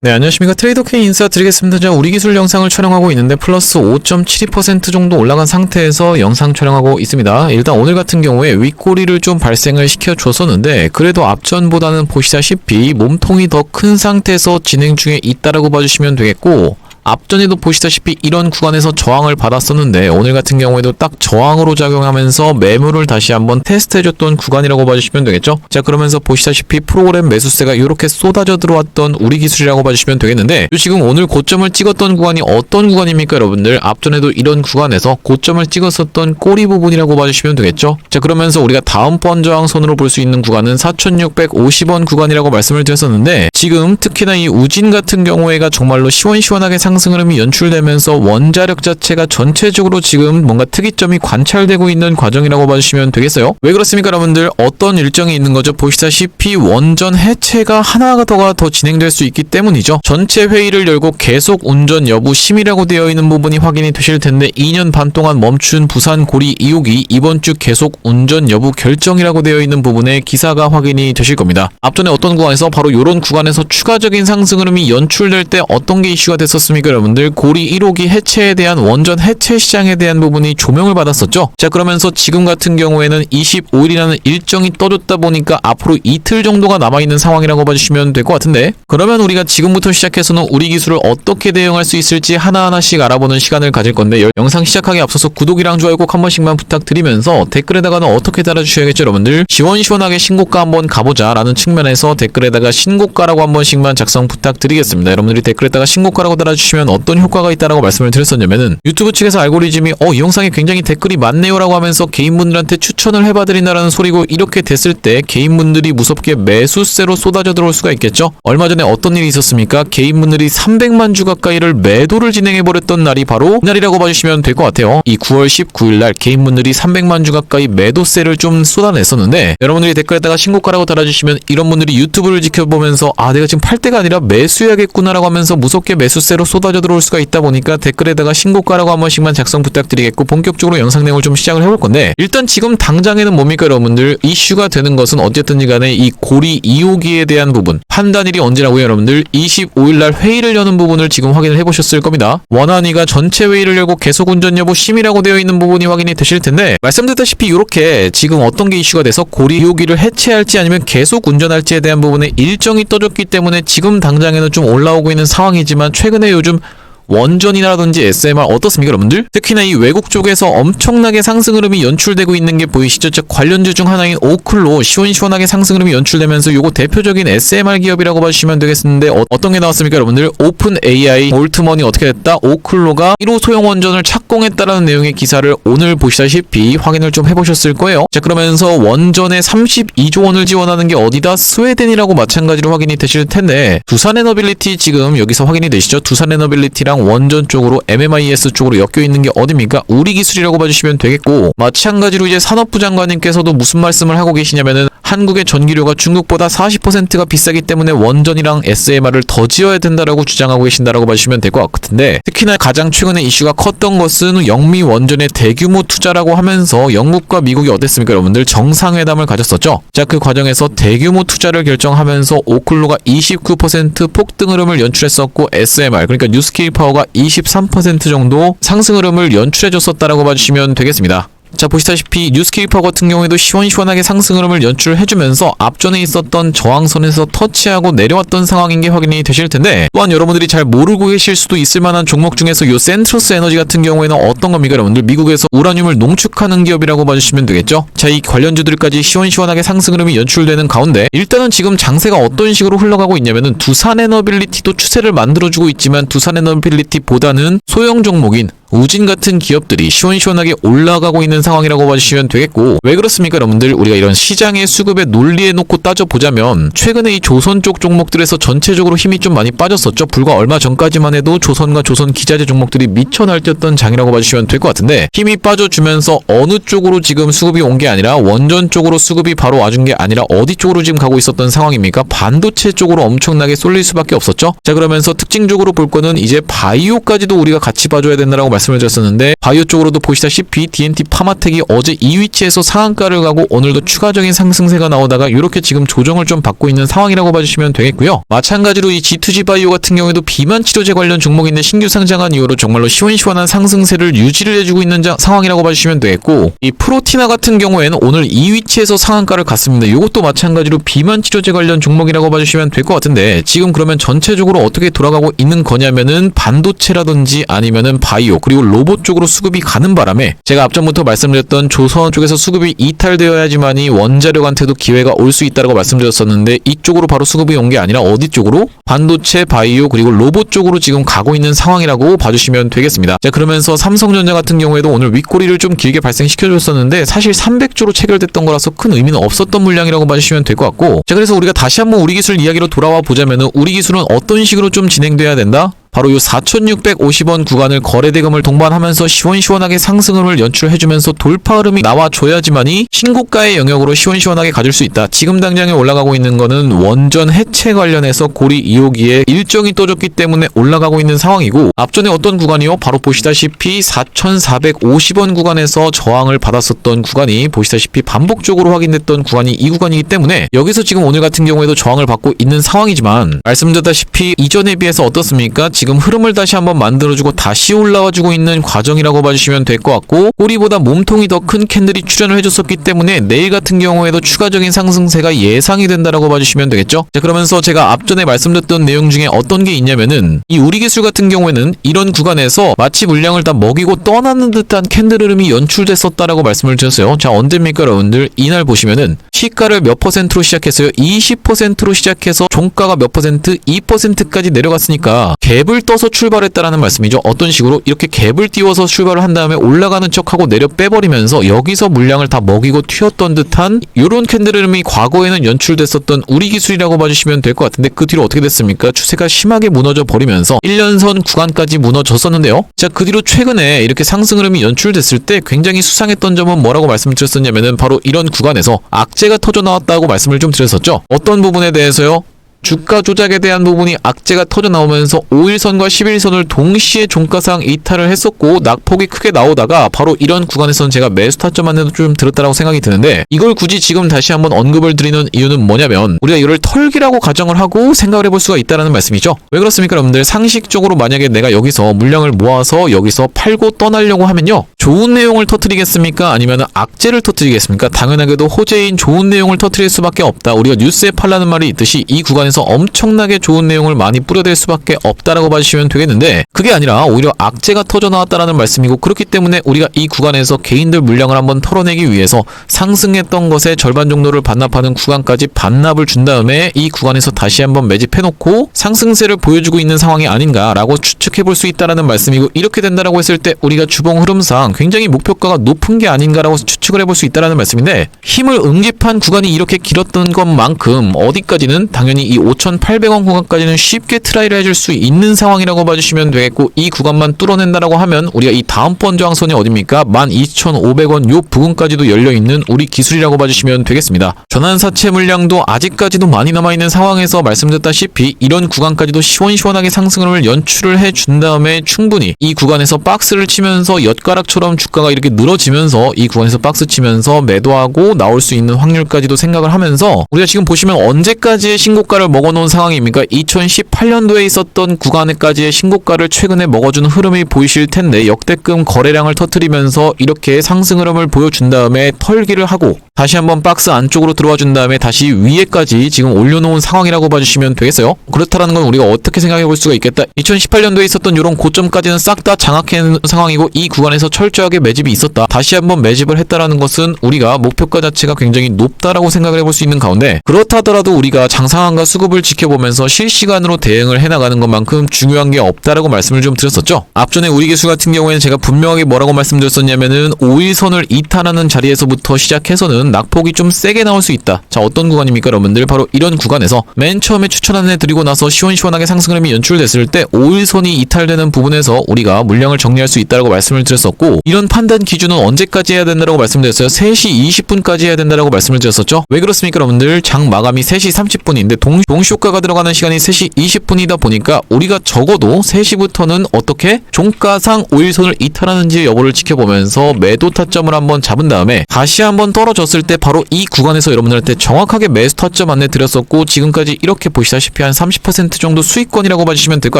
네, 안녕하십니까. 트레이더K 인사드리겠습니다. 자, 우리 기술 영상을 촬영하고 있는데 플러스 5.72% 정도 올라간 상태에서 영상 촬영하고 있습니다. 일단 오늘 같은 경우에 윗꼬리를 좀 발생을 시켜줬었는데 그래도 앞전보다는 보시다시피 몸통이 더 큰 상태에서 진행 중에 있다라고 봐주시면 되겠고, 앞전에도 보시다시피 이런 구간에서 저항을 받았었는데 오늘 같은 경우에도 딱 저항으로 작용하면서 매물을 다시 한번 테스트해줬던 구간이라고 봐주시면 되겠죠. 자, 그러면서 보시다시피 프로그램 매수세가 이렇게 쏟아져 들어왔던 우리 기술이라고 봐주시면 되겠는데, 지금 오늘 고점을 찍었던 구간이 어떤 구간입니까 여러분들? 앞전에도 이런 구간에서 고점을 찍었었던 꼬리 부분이라고 봐주시면 되겠죠. 자, 그러면서 우리가 다음번 저항선으로 볼 수 있는 구간은 4,650원 구간이라고 말씀을 드렸었는데, 지금 특히나 이 우진 같은 경우에가 정말로 시원시원하게 상승 흐름이 연출되면서 원자력 자체가 전체적으로 지금 뭔가 특이점이 관찰되고 있는 과정이라고 봐주시면 되겠어요. 왜 그렇습니까 여러분들? 어떤 일정이 있는 거죠? 보시다시피 원전 해체가 하나가 더 진행될 수 있기 때문이죠. 전체 회의를 열고 계속 운전 여부 심의라고 되어 있는 부분이 확인이 되실 텐데, 2년 반 동안 멈춘 부산 고리 2호기 이번 주 계속 운전 여부 결정이라고 되어 있는 부분에 기사가 확인이 되실 겁니다. 앞전에 어떤 구간에서 바로 이런 구간에서 추가적인 상승 흐름이 연출될 때 어떤 게 이슈가 됐었습니까 여러분들? 고리 1호기 해체에 대한 원전 해체 시장에 대한 부분이 조명을 받았었죠. 자, 그러면서 지금 같은 경우에는 25일이라는 일정이 떠졌다 보니까 앞으로 이틀 정도가 남아있는 상황이라고 봐주시면 될 것 같은데, 그러면 우리가 지금부터 시작해서는 우리 기술을 어떻게 대응할 수 있을지 하나하나씩 알아보는 시간을 가질 건데, 영상 시작하기 앞서서 구독이랑 좋아요 꼭 한 번씩만 부탁드리면서 댓글에다가는 어떻게 달아주셔야겠죠 여러분들? 시원시원하게 신고가 한번 가보자 라는 측면에서 댓글에다가 신고가라고 한 번씩만 작성 부탁드리겠습니다. 여러분들이 댓글에다가 신고가라고 달아주시면 어떤 효과가 있다라고 말씀을 드렸었냐면은, 유튜브 측에서 알고리즘이 이 영상에 굉장히 댓글이 많네요 라고 하면서 개인분들한테 추천을 해봐드린다라는 소리고, 이렇게 됐을 때 개인분들이 무섭게 매수세로 쏟아져 들어올 수가 있겠죠. 얼마 전에 어떤 일이 있었습니까? 개인분들이 300만 주 가까이를 매도를 진행해버렸던 날이 바로 이날이라고 봐주시면 될 것 같아요. 이 9월 19일날 개인분들이 300만 주 가까이 매도세를 좀 쏟아냈었는데, 여러분들이 댓글에다가 신고가라고 달아주시면 이런 분들이 유튜브를 지켜보면서 내가 지금 팔 때가 아니라 매수해야겠구나 라고 하면서 무섭게 매수세로 쏟아져 들어올 수가 있다 보니까 댓글에다가 신고가라고 한 번씩만 작성 부탁드리겠고, 본격적으로 영상 내용을 좀 시작을 해볼 건데, 일단 지금 당장에는 뭡니까 여러분들? 이슈가 되는 것은 어쨌든지 간에 이 고리 2호기에 대한 부분, 판단일이 언제라고요 여러분들? 25일날 회의를 여는 부분을 지금 확인을 해보셨을 겁니다. 원안위가 전체 회의를 열고 계속 운전 여부 심의라고 되어 있는 부분이 확인이 되실 텐데, 말씀드렸다시피 이렇게 지금 어떤 게 이슈가 돼서 고리 2호기를 해체할지 아니면 계속 운전할지에 대한 부분에 일정이 떠졌기 때문에 지금 당장에는 좀 올라오고 있는 상황이지만, 최근에 요즘 원전이라든지 SMR 어떻습니까 여러분들? 특히나 이 외국 쪽에서 엄청나게 상승 흐름이 연출되고 있는 게 보이시죠? 즉 관련주 중 하나인 오클로 시원시원하게 상승 흐름이 연출되면서 요거 대표적인 SMR 기업이라고 봐주시면 되겠는데, 어떤 게 나왔습니까 여러분들? 오픈 AI, 올트머니 어떻게 됐다? 오클로가 1호 소형 원전을 착공했다라는 내용의 기사를 오늘 보시다시피 확인을 좀 해보셨을 거예요. 자, 그러면서 원전에 32조 원을 지원하는 게 어디다? 스웨덴이라고 마찬가지로 확인이 되실 텐데, 두산에너빌리티 지금 여기서 확인이 되시죠? 두산에너빌리티랑 원전 쪽으로 MMIS 쪽으로 엮여 있는 게 어딥니까? 우리 기술이라고 봐주시면 되겠고, 마찬가지로 이제 산업부 장관님께서도 무슨 말씀을 하고 계시냐면은, 한국의 전기료가 중국보다 40%가 비싸기 때문에 원전이랑 SMR을 더 지어야 된다라고 주장하고 계신다라고 봐주시면 될 것 같은데, 특히나 가장 최근에 이슈가 컸던 것은 영미 원전의 대규모 투자라고 하면서 영국과 미국이 어땠습니까 여러분들? 정상회담을 가졌었죠. 자, 그 과정에서 대규모 투자를 결정하면서 오클로가 29% 폭등 흐름을 연출했었고, SMR 그러니까 뉴스케일 파워가 23% 정도 상승 흐름을 연출해줬었다라고 봐주시면 되겠습니다. 자, 보시다시피 뉴스케일 파워 같은 경우에도 시원시원하게 상승 흐름을 연출해주면서 앞전에 있었던 저항선에서 터치하고 내려왔던 상황인 게 확인이 되실 텐데, 또한 여러분들이 잘 모르고 계실 수도 있을 만한 종목 중에서 요 센트러스 에너지 같은 경우에는 어떤 겁니까 여러분들? 미국에서 우라늄을 농축하는 기업이라고 봐주시면 되겠죠. 자, 이 관련주들까지 시원시원하게 상승 흐름이 연출되는 가운데, 일단은 지금 장세가 어떤 식으로 흘러가고 있냐면은, 두산에너빌리티도 추세를 만들어주고 있지만 두산에너빌리티보다는 소형 종목인 우진 같은 기업들이 시원시원하게 올라가고 있는 상황이라고 봐주시면 되겠고, 왜 그렇습니까 여러분들? 우리가 이런 시장의 수급의 논리에 놓고 따져보자면, 최근에 이 조선 쪽 종목들에서 전체적으로 힘이 좀 많이 빠졌었죠. 불과 얼마 전까지만 해도 조선과 조선 기자재 종목들이 미쳐 날뛰었던 장이라고 봐주시면 될 것 같은데, 힘이 빠져주면서 어느 쪽으로 지금 수급이 온 게 아니라 원전 쪽으로 수급이 바로 와준 게 아니라 어디 쪽으로 지금 가고 있었던 상황입니까? 반도체 쪽으로 엄청나게 쏠릴 수밖에 없었죠. 자, 그러면서 특징적으로 볼 거는 이제 바이오까지도 우리가 같이 봐줘야 된다라고 말씀을 드렸었는데 바이오 쪽으로도 보시다시피 DNT 파마텍이 어제 이 위치에서 상한가를 가고 오늘도 추가적인 상승세가 나오다가 이렇게 지금 조정을 좀 받고 있는 상황이라고 봐주시면 되겠고요. 마찬가지로 이 G2G 바이오 같은 경우에도 비만 치료제 관련 종목인데 신규 상장한 이후로 정말로 시원시원한 상승세를 유지를 해주고 있는 상황이라고 봐주시면 되겠고, 이 프로티나 같은 경우에는 오늘 이 위치에서 상한가를 갔습니다. 이것도 마찬가지로 비만 치료제 관련 종목이라고 봐주시면 될 것 같은데, 지금 그러면 전체적으로 어떻게 돌아가고 있는 거냐면은 반도체라든지 아니면은 바이오 그리고 로봇 쪽으로 수급이 가는 바람에 제가 앞전부터 말씀드렸던 조선 쪽에서 수급이 이탈되어야지만이 원자력한테도 기회가 올 수 있다고 말씀드렸었는데, 이쪽으로 바로 수급이 온 게 아니라 어디 쪽으로? 반도체, 바이오 그리고 로봇 쪽으로 지금 가고 있는 상황이라고 봐주시면 되겠습니다. 자, 그러면서 삼성전자 같은 경우에도 오늘 윗꼬리를 좀 길게 발생시켜줬었는데 사실 300조로 체결됐던 거라서 큰 의미는 없었던 물량이라고 봐주시면 될 것 같고, 자, 그래서 우리가 다시 한번 우리 기술 이야기로 돌아와 보자면은 우리 기술은 어떤 식으로 좀 진행돼야 된다? 바로 이 4,650원 구간을 거래대금을 동반하면서 시원시원하게 상승을 연출해주면서 돌파 흐름이 나와줘야지만이 신고가의 영역으로 시원시원하게 가줄 수 있다. 지금 당장에 올라가고 있는 거는 원전 해체 관련해서 고리 2호기에 일정이 떠졌기 때문에 올라가고 있는 상황이고, 앞전에 어떤 구간이요? 바로 보시다시피 4,450원 구간에서 저항을 받았었던 구간이 보시다시피 반복적으로 확인됐던 구간이 이 구간이기 때문에 여기서 지금 오늘 같은 경우에도 저항을 받고 있는 상황이지만, 말씀드렸다시피 이전에 비해서 어떻습니까? 지금 흐름을 다시 한번 만들어주고 다시 올라와주고 있는 과정이라고 봐주시면 될 것 같고, 꼬리보다 몸통이 더 큰 캔들이 출현을 해줬었기 때문에 내일 같은 경우에도 추가적인 상승세가 예상이 된다라고 봐주시면 되겠죠. 자, 그러면서 제가 앞전에 말씀드렸던 내용 중에 어떤 게 있냐면은 이 우리 기술 같은 경우에는 이런 구간에서 마치 물량을 다 먹이고 떠나는 듯한 캔들 흐름이 연출됐었다라고 말씀을 드렸어요. 자, 언제입니까 여러분들? 이날 보시면은 시가를 몇 퍼센트로 시작했어요? 20%로 시작해서 종가가 몇 퍼센트? 2%까지 내려갔으니까 갭을 떠서 출발했다라는 말씀이죠. 어떤 식으로? 이렇게 갭을 띄워서 출발을 한 다음에 올라가는 척하고 내려 빼버리면서 여기서 물량을 다 먹이고 튀었던 듯한 이런 캔들 흐름이 과거에는 연출됐었던 우리 기술이라고 봐주시면 될 것 같은데, 그 뒤로 어떻게 됐습니까? 추세가 심하게 무너져 버리면서 1년선 구간까지 무너졌었는데요. 자, 그 뒤로 최근에 이렇게 상승 흐름이 연출됐을 때 굉장히 수상했던 점은 뭐라고 말씀드렸었냐면은 바로 이런 구간에서 악재가 터져 나왔다고 말씀을 좀 드렸었죠. 어떤 부분에 대해서요? 주가 조작에 대한 부분이 악재가 터져 나오면서 5일선과 11선을 동시에 종가상 이탈을 했었고 낙폭이 크게 나오다가 바로 이런 구간에서는 제가 매수 타점 안에도 좀 들었다라고 생각이 드는데, 이걸 굳이 지금 다시 한번 언급을 드리는 이유는 뭐냐면 우리가 이걸 털기라고 가정을 하고 생각을 해볼 수가 있다라는 말씀이죠. 왜 그렇습니까 여러분들? 상식적으로 만약에 내가 여기서 물량을 모아서 여기서 팔고 떠나려고 하면요, 좋은 내용을 터뜨리겠습니까? 아니면 악재를 터뜨리겠습니까? 당연하게도 호재인 좋은 내용을 터뜨릴 수밖에 없다. 우리가 뉴스에 팔라는 말이 있듯이 이 구간에서 엄청나게 좋은 내용을 많이 뿌려댈 수밖에 없다라고 봐주시면 되겠는데, 그게 아니라 오히려 악재가 터져 나왔다라는 말씀이고, 그렇기 때문에 우리가 이 구간에서 개인들 물량을 한번 털어내기 위해서 상승했던 것의 절반 정도를 반납하는 구간까지 반납을 준 다음에 이 구간에서 다시 한번 매집해놓고 상승세를 보여주고 있는 상황이 아닌가라고 추측해볼 수 있다라는 말씀이고, 이렇게 된다라고 했을 때 우리가 주봉 흐름상 굉장히 목표가가 높은 게 아닌가라고 추측을 해볼 수 있다라는 말씀인데, 힘을 응집한 구간이 이렇게 길었던 것만큼 어디까지는 당연히 이 5,800원 구간까지는 쉽게 트라이를 해줄 수 있는 상황이라고 봐주시면 되겠고, 이 구간만 뚫어낸다라고 하면 우리가 이 다음번 저항선이 어딥니까? 12,500원 요 부근까지도 열려있는 우리 기술이라고 봐주시면 되겠습니다. 전환사채 물량도 아직까지도 많이 남아있는 상황에서 말씀드렸다시피 이런 구간까지도 시원시원하게 상승을 연출을 해준 다음에 충분히 이 구간에서 박스를 치면서 엿가락처럼 주가가 이렇게 늘어지면서 이 구간에서 박스 치면서 매도하고 나올 수 있는 확률까지도 생각을 하면서, 우리가 지금 보시면 언제까지의 신고가를 먹어놓은 상황입니까? 2018년도에 있었던 구간에까지의 신고가를 최근에 먹어준 흐름이 보이실 텐데, 역대급 거래량을 터뜨리면서 이렇게 상승 흐름을 보여준 다음에 털기를 하고 다시 한번 박스 안쪽으로 들어와 준 다음에 다시 위에까지 지금 올려놓은 상황이라고 봐주시면 되겠어요. 그렇다라는 건 우리가 어떻게 생각해 볼 수가 있겠다. 2018년도에 있었던 이런 고점까지는 싹 다 장악해 상황이고 이 구간에서 철저하게 매집이 있었다. 다시 한번 매집을 했다라는 것은 우리가 목표가 자체가 굉장히 높다라고 생각을 해볼 수 있는 가운데, 그렇다더라도 우리가 장상한가 수급을 지켜보면서 실시간으로 대응을 해나가는 것만큼 중요한 게 없다라고 말씀을 좀 드렸었죠. 앞전에 우리 기술 같은 경우에는 제가 분명하게 뭐라고 말씀드렸었냐면은 5일선을 이탈하는 자리에서부터 시작해서는 낙폭이 좀 세게 나올 수 있다. 자, 어떤 구간입니까 여러분들? 바로 이런 구간에서 맨 처음에 추천한 애 드리고 나서 시원시원하게 상승 흐름이 연출됐을 때 5일선이 이탈되는 부분에서 우리가 물량을 정리할 수 있다라고 말씀을 드렸었고, 이런 판단 기준은 언제까지 해야 된다라고 말씀드렸어요? 3시 20분까지 해야 된다라고 말씀을 드렸었죠. 왜 그렇습니까 여러분들? 장 마감이 3시 30분인데 종시효과가 들어가는 시간이 3시 20분이다 보니까 우리가 적어도 3시부터는 어떻게 종가상 5일선을 이탈하는지 여부를 지켜보면서 매도 타점을 한번 잡은 다음에 다시 한번 떨어졌을 때 바로 이 구간에서 여러분들한테 정확하게 매수 타점 안내 드렸었고, 지금까지 이렇게 보시다시피 한 30% 정도 수익권이라고 봐주시면 될 것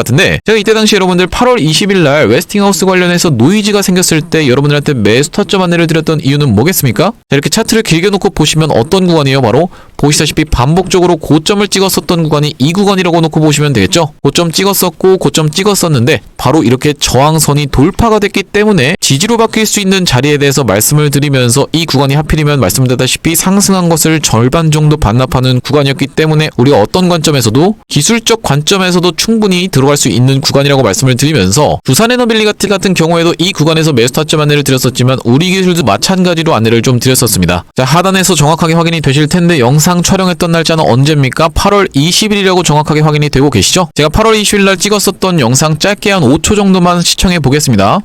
같은데, 제가 이때 당시 여러분들 8월 20일 날 웨스팅하우스 관련해서 노이즈가 생겼을 때 여러분들한테 매수 타점 안내를 드렸던 이유는 뭐겠습니까? 자, 이렇게 차트를 길게 놓고 보시면 어떤 구간이에요? 바로 보시다시피 반복적으로 고점을 찍었었던 구간이 이 구간이라고 놓고 보시면 되겠죠. 고점 찍었었고 고점 찍었었는데 바로 이렇게 저항선이 돌파가 됐기 때문에 지지로 바뀔 수 있는 자리에 대해서 말씀을 드리면서, 이 구간이 하필이면 말씀드렸다시피 상승한 것을 절반 정도 반납하는 구간이었기 때문에 우리가 어떤 관점에서도 기술적 관점에서도 충분히 들어갈 수 있는 구간이라고 말씀을 드리면서, 두산에너빌리티 같은 경우에도 이 구간에서 매수 타점 안내를 드렸었지만 우리 기술도 마찬가지로 안내를 좀 드렸었습니다. 자, 하단에서 정확하게 확인이 되실 텐데 영상 촬영했던 날짜는 언제입니까? 8월 20일이라고 정확하게 확인이 되고 계시죠? 제가 8월 20일 날 찍었었던 영상 짧게 한 5초 정도만 시청해 보겠습니다.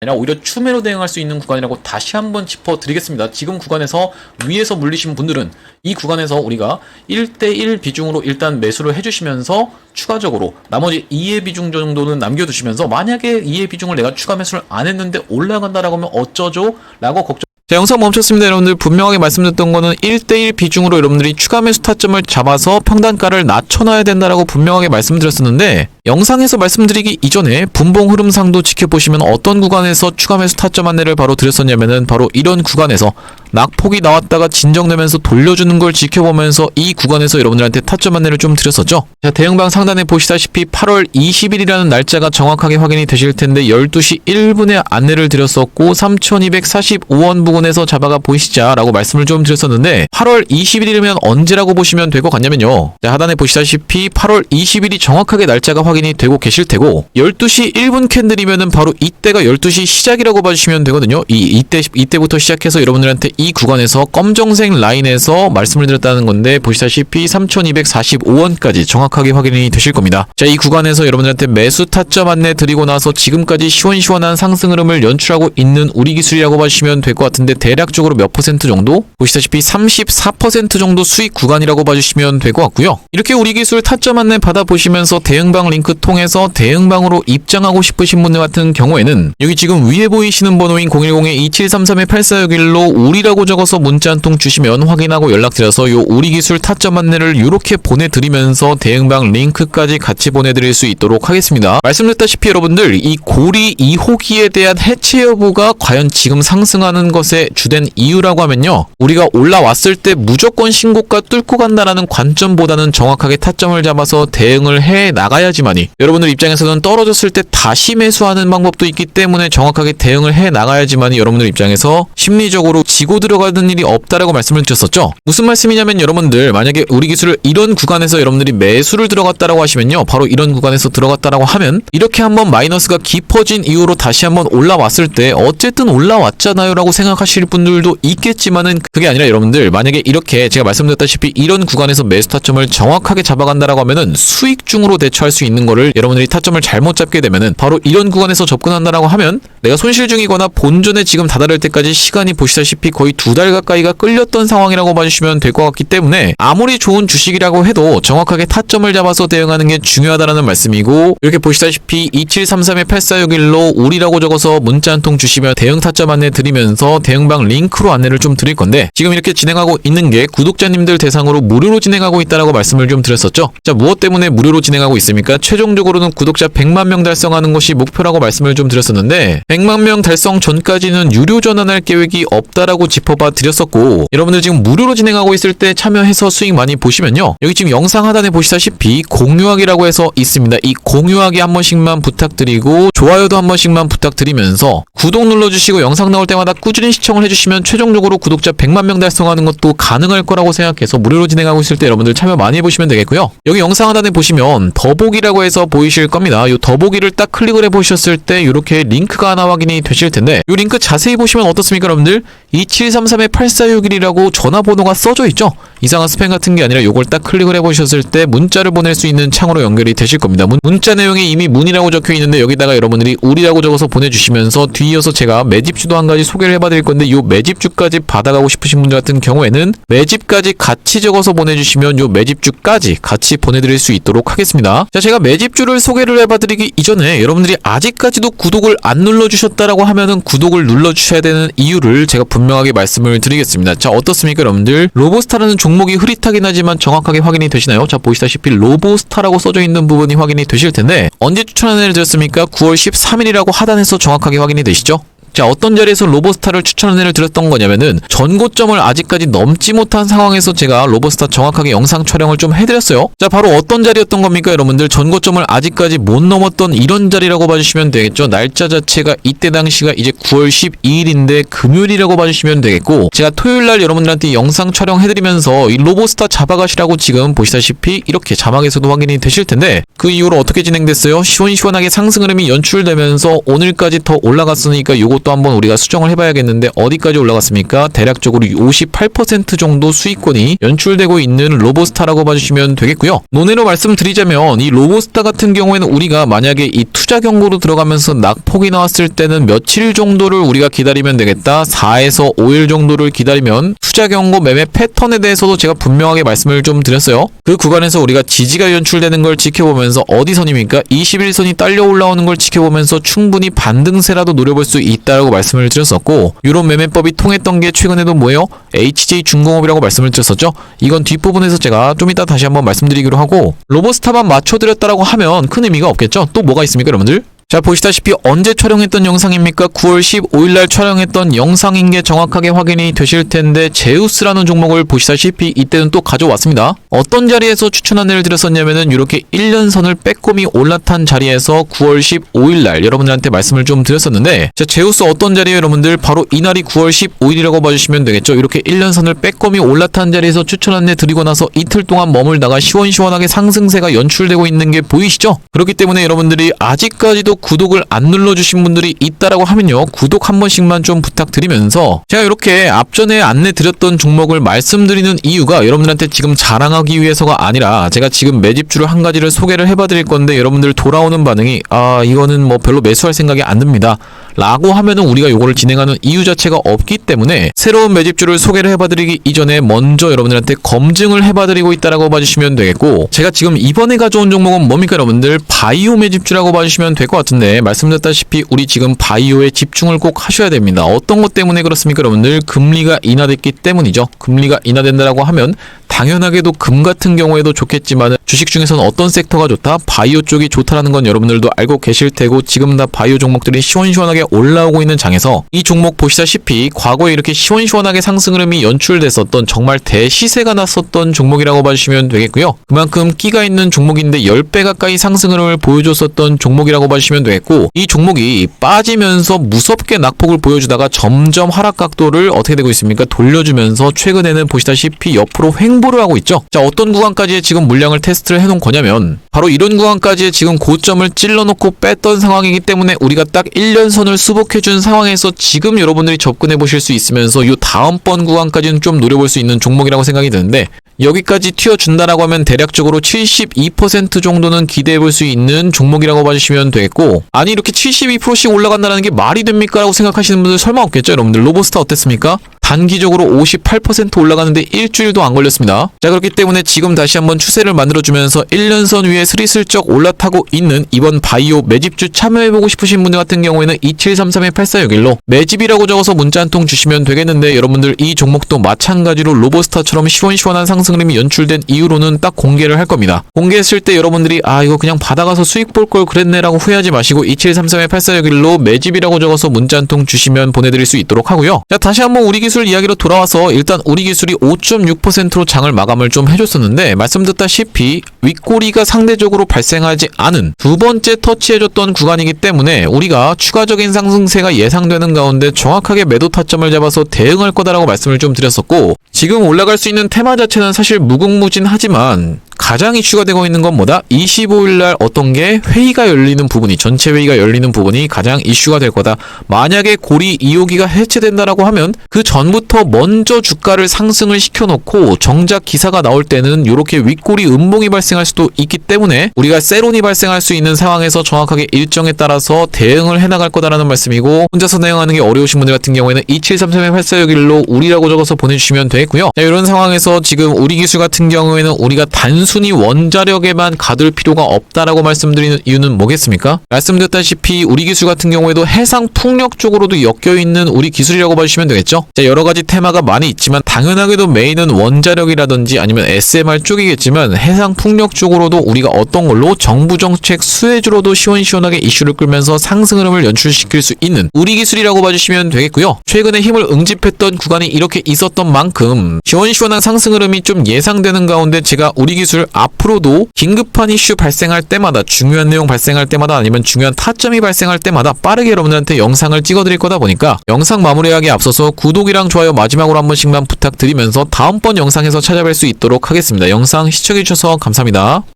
아니라 오히려 추매로 대응할 수 있는 구간이라고 다시 한번 짚어드리겠습니다. 지금 구간에서 위에서 물리신 분들은 이 구간에서 우리가 1대1 비중으로 일단 매수를 해주시면서 추가적으로 나머지 2의 비중 정도는 남겨두시면서, 만약에 2의 비중을 내가 추가 매수를 안 했는데 올라간다라고 하면 어쩌죠? 라고 걱정. 자, 영상 멈췄습니다. 여러분들 분명하게 말씀드렸던 거는 1대1 비중으로 여러분들이 추가 매수 타점을 잡아서 평단가를 낮춰놔야 된다라고 분명하게 말씀드렸었는데, 영상에서 말씀드리기 이전에 분봉 흐름상도 지켜보시면 어떤 구간에서 추가 매수 타점 안내를 바로 드렸었냐면은 바로 이런 구간에서 낙폭이 나왔다가 진정되면서 돌려주는 걸 지켜보면서 이 구간에서 여러분들한테 타점 안내를 좀 드렸었죠. 자, 대응방 상단에 보시다시피 8월 20일이라는 날짜가 정확하게 확인이 되실 텐데 12시 1분에 안내를 드렸었고 3,245원 부근에서 잡아가 보이시자라고 말씀을 좀 드렸었는데, 8월 20일이면 언제라고 보시면 될 것 같냐면요. 자, 하단에 보시다시피 8월 20일이 정확하게 날짜가 확인이 되고 계실 테고 12시 1분 캔들이면은 바로 이때가 12시 시작이라고 봐주시면 되거든요. 이때부터 시작해서 여러분들한테 이 구간에서 검정색 라인에서 말씀을 드렸다는 건데, 보시다시피 3,245원까지 정확하게 확인이 되실 겁니다. 자, 이 구간에서 여러분들한테 매수 타점 안내 드리고 나서 지금까지 시원시원한 상승 흐름을 연출하고 있는 우리 기술이라고 봐주시면 될 것 같은데, 대략적으로 몇 퍼센트 정도? 보시다시피 34% 정도 수익 구간이라고 봐주시면 될 것 같고요. 이렇게 우리 기술 타점 안내 받아보시면서 대응방 링크 통해서 대응방으로 입장하고 싶으신 분들 같은 경우에는 여기 지금 위에 보이시는 번호인 010-2733-8461로 우리라고 적어서 문자 한 통 주시면 확인하고 연락드려서 요 우리 기술 타점 안내를 이렇게 보내드리면서 대응방 링크까지 같이 보내드릴 수 있도록 하겠습니다. 말씀드렸다시피 여러분들, 이 고리 2호기에 대한 해체 여부가 과연 지금 상승하는 것의 주된 이유라고 하면요, 우리가 올라왔을 때 무조건 신고가 뚫고 간다라는 관점보다는 정확하게 타점을 잡아서 대응을 해 나가야지만이, 여러분들 입장에서는 떨어졌을 때 다시 매수하는 방법도 있기 때문에 정확하게 대응을 해 나가야지만이 여러분들 입장에서 심리적으로 지고 들어가는 일이 없다라고 말씀을 드렸었죠. 무슨 말씀이냐면, 여러분들 만약에 우리 기술을 이런 구간에서 여러분들이 매수를 들어갔다라고 하시면요, 바로 이런 구간에서 들어갔다라고 하면 이렇게 한번 마이너스가 깊어진 이후로 다시 한번 올라왔을 때 어쨌든 올라왔잖아요 라고 생각하실 분들도 있겠지만은, 그게 아니라 여러분들 만약에 이렇게 제가 말씀드렸다시피 이런 구간에서 매수 타점을 정확하게 잡아간다라고 하면은 수익중으로 대처할 수 있는 거를 여러분들이 타점을 잘못 잡게 되면은 바로 이런 구간에서 접근한다라고 하면 내가 손실 중이거나 본전에 지금 다다를 때까지 시간이 보시다시피 거의 2달 가까이가 끌렸던 상황이라고 봐주시면 될 것 같기 때문에, 아무리 좋은 주식이라고 해도 정확하게 타점을 잡아서 대응하는 게 중요하다라는 말씀이고, 이렇게 보시다시피 2733-8461로 우리라고 적어서 문자 한 통 주시면 대응 타점 안내 드리면서 대응방 링크로 안내를 좀 드릴 건데, 지금 이렇게 진행하고 있는 게 구독자님들 대상으로 무료로 진행하고 있다라고 말씀을 좀 드렸었죠. 자, 무엇 때문에 무료로 진행하고 있습니까? 최종적으로는 구독자 100만 명 달성하는 것이 목표라고 말씀을 좀 드렸었는데, 100만 명 달성 전까지는 유료 전환할 계획이 없다라고 짚어봐 드렸었고, 여러분들 지금 무료로 진행하고 있을 때 참여해서 수익 많이 보시면요, 여기 지금 영상 하단에 보시다시피 공유하기라고 해서 있습니다. 이 공유하기 한 번씩만 부탁드리고 좋아요도 한 번씩만 부탁드리면서 구독 눌러주시고 영상 나올 때마다 꾸준히 시청을 해주시면 최종적으로 구독자 100만 명 달성하는 것도 가능할 거라고 생각해서 무료로 진행하고 있을 때 여러분들 참여 많이 해보시면 되겠고요. 여기 영상 하단에 보시면 더보기라고 해서 보이실 겁니다. 이 더보기를 딱 클릭을 해보셨을 때 이렇게 링크가 하나 확인이 되실 텐데, 이 링크 자세히 보시면 어떻습니까 여러분들? 2733-8461이라고 전화번호가 써져 있죠. 이상한 스팸 같은 게 아니라 요걸 딱 클릭을 해보셨을 때 문자를 보낼 수 있는 창으로 연결이 되실 겁니다. 문자 내용에 이미 문이라고 적혀 있는데 여기다가 여러분들이 우리라고 적어서 보내주시면서 뒤이어서 제가 매집주도 한 가지 소개를 해봐드릴 건데 요 매집주까지 받아가고 싶으신 분들 같은 경우에는 매집까지 같이 적어서 보내주시면 요 매집주까지 같이 보내드릴 수 있도록 하겠습니다. 자, 제가 매집주를 소개를 해봐드리기 이전에 여러분들이 아직까지도 구독을 안 눌러주셨다라고 하면은 구독을 눌러주셔야 되는 이유를 제가 분명하게 말씀을 드리겠습니다. 자, 어떻습니까 여러분들? 로보스타라는 종목이 흐릿하긴 하지만 정확하게 확인이 되시나요? 자, 보시다시피 로보스타라고 써져 있는 부분이 확인이 되실 텐데 언제 추천 안내를 드렸습니까? 9월 13일이라고 하단에서 정확하게 확인이 되시죠? 자, 어떤 자리에서 로보스타를 추천 안내를 드렸던 거냐면은 전고점을 아직까지 넘지 못한 상황에서 제가 로보스타 정확하게 영상 촬영을 좀 해드렸어요. 자, 바로 어떤 자리였던 겁니까 여러분들? 전고점을 아직까지 못 넘었던 이런 자리라고 봐주시면 되겠죠. 날짜 자체가 이때 당시가 이제 9월 12일인데 금요일이라고 봐주시면 되겠고, 제가 토요일날 여러분들한테 영상 촬영해드리면서 이 로보스타 잡아가시라고 지금 보시다시피 이렇게 자막에서도 확인이 되실 텐데, 그 이후로 어떻게 진행됐어요? 시원시원하게 상승 흐름이 연출되면서 오늘까지 더 올라갔으니까 요것도 한번 우리가 수정을 해봐야겠는데, 어디까지 올라갔습니까? 대략적으로 58% 정도 수익권이 연출되고 있는 로보스타라고 봐주시면 되겠고요. 논외로 말씀드리자면 이 로보스타 같은 경우에는 우리가 만약에 이 투자 경고로 들어가면서 낙폭이 나왔을 때는 며칠 정도를 우리가 기다리면 되겠다. 4에서 5일 정도를 기다리면 투자 경고 매매 패턴에 대해서도 제가 분명하게 말씀을 좀 드렸어요. 그 구간에서 우리가 지지가 연출되는 걸 지켜보면서, 어디 선입니까? 21선이 딸려 올라오는 걸 지켜보면서 충분히 반등세라도 노려볼 수 있다라고 말씀을 드렸었고, 이런 매매법이 통했던 게 최근에도 뭐예요? HJ중공업이라고 말씀을 드렸었죠. 이건 뒷부분에서 제가 좀 이따 다시 한번 말씀드리기로 하고, 로보스타만 맞춰드렸다라고 하면 큰 의미가 없겠죠. 또 뭐가 있습니까 여러분들? 자, 보시다시피 언제 촬영했던 영상입니까? 9월 15일날 촬영했던 영상인 게 정확하게 확인이 되실 텐데, 제우스라는 종목을 보시다시피 이때는 또 가져왔습니다. 어떤 자리에서 추천 안내를 드렸었냐면은 이렇게 1년선을 빼꼼히 올라탄 자리에서 9월 15일날 여러분들한테 말씀을 좀 드렸었는데, 자, 제우스 어떤 자리에 여러분들? 바로 이날이 9월 15일이라고 봐주시면 되겠죠. 이렇게 1년선을 빼꼼히 올라탄 자리에서 추천 안내 드리고 나서 이틀 동안 머물다가 시원시원하게 상승세가 연출되고 있는 게 보이시죠? 그렇기 때문에 여러분들이 아직까지도 구독을 안 눌러주신 분들이 있다라고 하면요, 구독 한 번씩만 좀 부탁드리면서, 제가 이렇게 앞전에 안내 드렸던 종목을 말씀드리는 이유가 여러분들한테 지금 자랑하기 위해서가 아니라, 제가 지금 매집주를 한 가지를 소개를 해봐드릴 건데 여러분들 돌아오는 반응이 이거는 뭐 별로 매수할 생각이 안 듭니다 라고 하면은 우리가 요거를 진행하는 이유 자체가 없기 때문에, 새로운 매집주를 소개를 해봐드리기 이전에 먼저 여러분들한테 검증을 해봐드리고 있다라고 봐주시면 되겠고, 제가 지금 이번에 가져온 종목은 뭡니까 여러분들? 바이오 매집주라고 봐주시면 될 것 같은데, 말씀드렸다시피 우리 지금 바이오에 집중을 꼭 하셔야 됩니다. 어떤 것 때문에 그렇습니까 여러분들? 금리가 인하됐기 때문이죠. 금리가 인하된다라고 하면 당연하게도 금 같은 경우에도 좋겠지만 주식 중에서는 어떤 섹터가 좋다? 바이오 쪽이 좋다라는 건 여러분들도 알고 계실 테고, 지금 다 바이오 종목들이 시원시원하게 올라오고 있는 장에서 이 종목 보시다시피 과거에 이렇게 시원시원하게 상승 흐름이 연출됐었던 정말 대시세가 났었던 종목이라고 봐주시면 되겠고요. 그만큼 끼가 있는 종목인데 10배 가까이 상승 흐름을 보여줬었던 종목이라고 봐주시면 되겠고, 이 종목이 빠지면서 무섭게 낙폭을 보여주다가 점점 하락 각도를 어떻게 되고 있습니까? 돌려주면서 최근에는 보시다시피 옆으로 횡보를 하고 있죠. 자, 어떤 구간까지 지금 물량을 테스트를 해놓은 거냐면, 바로 이런 구간까지 지금 고점을 찔러놓고 뺐던 상황이기 때문에 우리가 딱 1년선을 수복해준 상황에서 지금 여러분들이 접근해 보실 수 있으면서 이 다음번 구간까지는 좀 노려볼 수 있는 종목이라고 생각이 드는데, 여기까지 튀어준다라고 하면 대략적으로 72% 정도는 기대해 볼 수 있는 종목이라고 봐주시면 되겠고, 아니 이렇게 72%씩 올라간다는 게 말이 됩니까? 라고 생각하시는 분들 설마 없겠죠 여러분들. 로보스타 어땠습니까? 단기적으로 58% 올라가는데 일주일도 안 걸렸습니다. 자, 그렇기 때문에 지금 다시 한번 추세를 만들어주면서 1년선 위에 스리슬쩍 올라타고 있는 이번 바이오 매집주 참여해보고 싶으신 분들 같은 경우에는 2733-8461로 매집이라고 적어서 문자 한 통 주시면 되겠는데, 여러분들 이 종목도 마찬가지로 로보스타처럼 시원시원한 상승 흐름이 연출된 이후로는 딱 공개를 할 겁니다. 공개했을 때 여러분들이 이거 그냥 받아가서 수익 볼 걸 그랬네 라고 후회하지 마시고 2733-8461로 매집이라고 적어서 문자 한 통 주시면 보내드릴 수 있도록 하고요. 자, 다시 한번 우리 기술 이야기로 돌아와서, 일단 우리 기술이 5.6%로 장을 마감을 좀 해줬었는데, 말씀드렸다시피 윗꼬리가 상대적으로 발생하지 않은 두 번째 터치해줬던 구간이기 때문에 우리가 추가적인 상승세가 예상되는 가운데 정확하게 매도 타점을 잡아서 대응할 거다라고 말씀을 좀 드렸었고, 지금 올라갈 수 있는 테마 자체는 사실 무궁무진하지만 가장 이슈가 되고 있는 건 뭐다? 25일날 어떤 게 회의가 열리는 부분이, 전체 회의가 열리는 부분이 가장 이슈가 될 거다. 만약에 고리 2호기가 해체된다라고 하면 그 전부터 먼저 주가를 상승을 시켜놓고 정작 기사가 나올 때는 이렇게 윗꼬리 음봉이 발생할 수도 있기 때문에 우리가 세론이 발생할 수 있는 상황에서 정확하게 일정에 따라서 대응을 해나갈 거다라는 말씀이고, 혼자서 대응하는 게 어려우신 분들 같은 경우에는 2733-8461로 우리라고 적어서 보내주시면 되겠고요. 자, 이런 상황에서 지금 우리 기술 같은 경우에는 우리가 단순히 원자력에만 가둘 필요가 없다라고 말씀드리는 이유는 뭐겠습니까? 말씀드렸다시피 우리 기술 같은 경우에도 해상 풍력 쪽으로도 엮여있는 우리 기술이라고 봐주시면 되겠죠. 자, 여러가지 테마가 많이 있지만 당연하게도 메인은 원자력이라든지 아니면 SMR 쪽이겠지만 해상 풍력 쪽으로도 우리가 어떤 걸로 정부 정책 수혜주로도 시원시원하게 이슈를 끌면서 상승 흐름을 연출시킬 수 있는 우리 기술이라고 봐주시면 되겠고요. 최근에 힘을 응집했던 구간이 이렇게 있었던 만큼 시원시원한 상승 흐름이 좀 예상되는 가운데 제가 우리 기술 앞으로도 긴급한 이슈 발생할 때마다, 중요한 내용 발생할 때마다 아니면 중요한 타점이 발생할 때마다 빠르게 여러분들한테 영상을 찍어드릴 거다 보니까 영상 마무리하기에 앞서서 구독이랑 좋아요 마지막으로 한 번씩만 부탁드리면서 다음번 영상에서 찾아뵐 수 있도록 하겠습니다. 영상 시청해주셔서 감사합니다.